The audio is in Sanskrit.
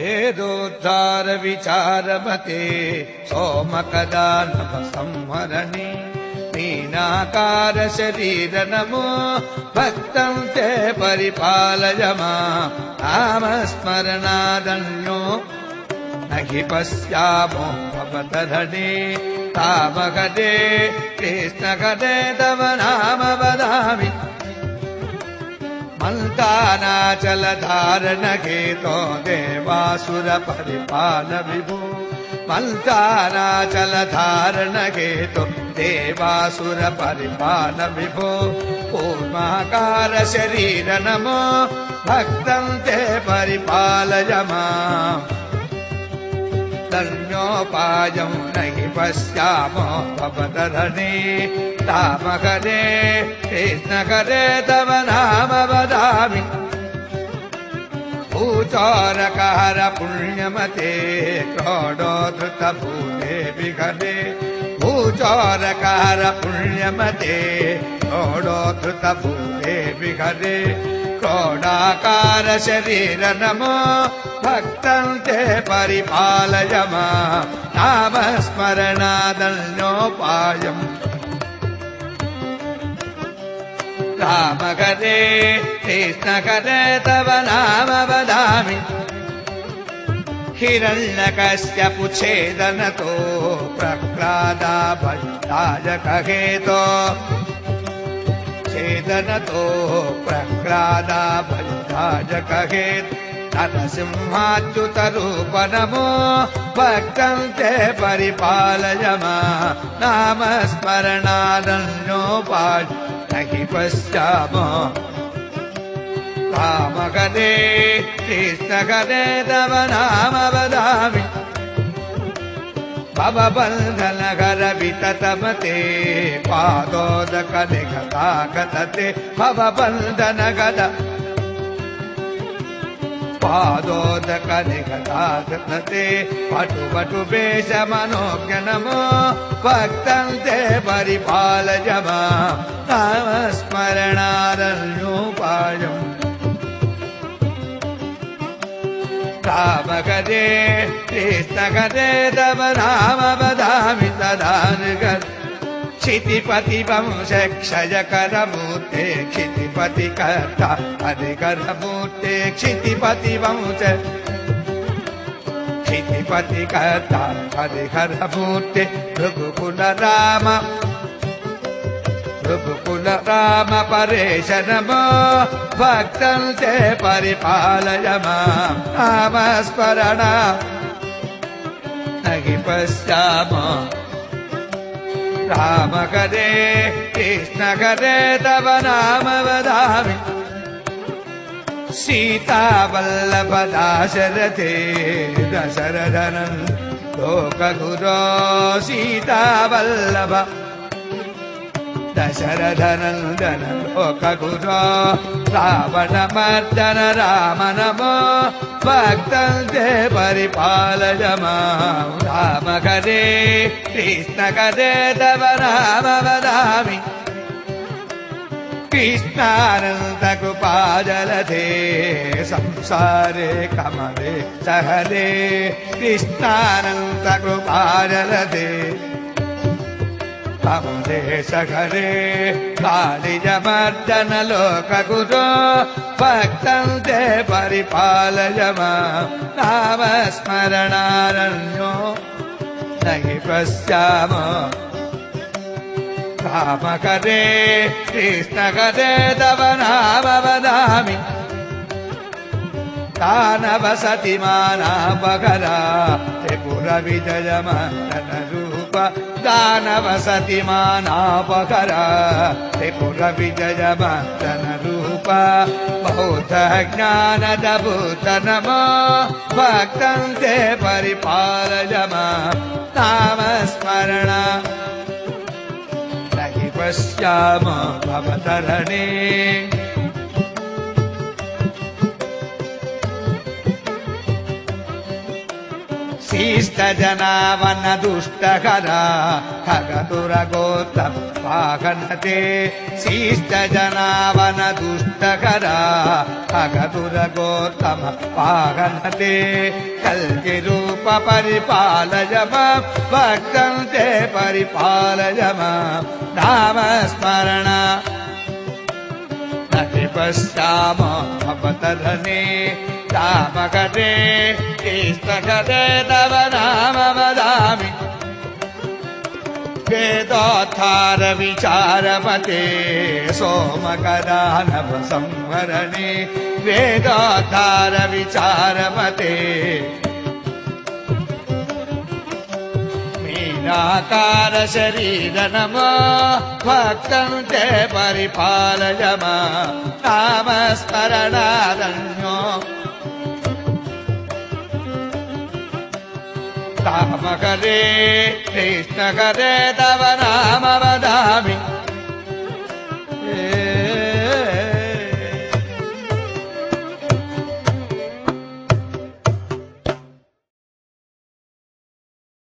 वेदोद्धार विचारमते सोमकदानव संहरणे मीनाकार शरीर नमो भक्तं ते परिपालय मां नामस्मरणादन्यो न हि पश्यामो भवतरणे कामगदे कृष्णगदे तव नाम वदामि मन्तानाचलधारण हेतो देवासुर परिपाल विभो मन्तानाचलधारण हेतो देवासुर परिपाल विभो कूर्माकार शरीर नमो भक्तं ते परिपालय माम् तन्योपायं न हि पश्यामो भवतरणे रामकरे कृष्णकरे तव नाम वदामि भूचोरकहर पुण्यमते क्रोडोद्धृतभूते विघटे भूचोरकहर पुण्यमते क्रोडोद्धृतभूते विघटे क्रोडाकार शरीर नमो भक्तं ते परिपालय मां नामस्मरणादन्योपायम् रामकरे कृष्णकरे तव नाम वदामि हिरण्यकश्यपुच्छेदनतो प्रह्लादाभट्टायकहेतो छेदनतो प्रह्लादाभट्टायकहेतो नरसिंहाच्युतरूप नमो भक्तं ते परिपालय मां नामस्मरणादन्योपायम् न हि पश्यामो रामकरे कृष्णकरे तव नाम वदामि भवबन्धनकर विततमते पादोदकनिघतागतते भवबन्धनकर पादोदकनिघतागतते पटुपटुवेशमनोज्ञ नमो भक्तं ते परिपालय मां नामस्मरणादन्योपायम् रामकरे कृष्णकरे तव नाम वदामि तदानुगत क्षितिपतिवंश क्षयकरमूर्ते क्षितिपतिकर्ता हरिकरमूर्ते क्षितिपतिवंश क्षितिपतिकर्ता हरिहरमूर्ते भृगुकुल राम रघुकुल राम परेश नमो भक्तं ते परिपालय मां नामस्मरणा न हि पश्यामो रामकरे कृष्णकरे तव नाम वदामि सीतावल्लभ दाशरथे दशरथनं लोकगुरो सीतावल्लभ दशरथनन्दन लोकगुरो रावणमर्दन राम नमो भक्तं ते परिपालय मां रामकरे कृष्णकरे तव नाम वदामि कृष्णानन्दकृपाजलधे संसारे कमले सहले कृष्णानन्दकृपाजलधे कमले सखरे कालिजमर्दन लोकगुरो भक्तं ते परिपालय मां नामस्मरणादन्यो न हि पश्यामो रामकरे कृष्णकरे तव नाम वदामि दानवसति मानापकरा त्रिपुरविजयमर्दन रूप दानवसति मानापकरा त्रिपुरविजयमर्दन रूप बौद्ध ज्ञानदभूत नमो भक्तं ते परिपालय मां नामस्मरणा न हि पश्यामो भवतरणे ಶಿಷ್ಟಜನಾವನ ದುಷ್ಟಕರ ಖಗದುರಗೋತ್ತ ವಾಹನತೆ ಶಿಷ್ಟಜನಾವನ ದುಷ್ಟಕರ ಖಗದುರಗೋತ್ತಮ ವಾಹನತೆ ಕಲ್ಕಿರೂಪ ಪರಿಪಾಲಯ ಮಾಂ ಭಕ್ತಂತೆ ಪರಿಪಾಲಯ ಮಾಂ ನಾಮಸ್ಮರಣ ನಹಿ ಪಶ್ಯಾಮ ಅವತರನೆ ರಾಮಕಥೆ ಕೃಷ್ಣಕಥೆ ತವ ನಾಮ ವದಾಮಿ ವೇದೋದ್ಧಾರ ವಿಚಾರಮತೆ ಸೋಮಕದಾನವ ಸಂವರಣೆ ವೇದೋದ್ಧಾರ ವಿಚಾರಮತೆ मीनाकार शरीर नमो भक्तंते परिपालय मां नामस्मरणारण्यो रामकरे कृष्णकरे तव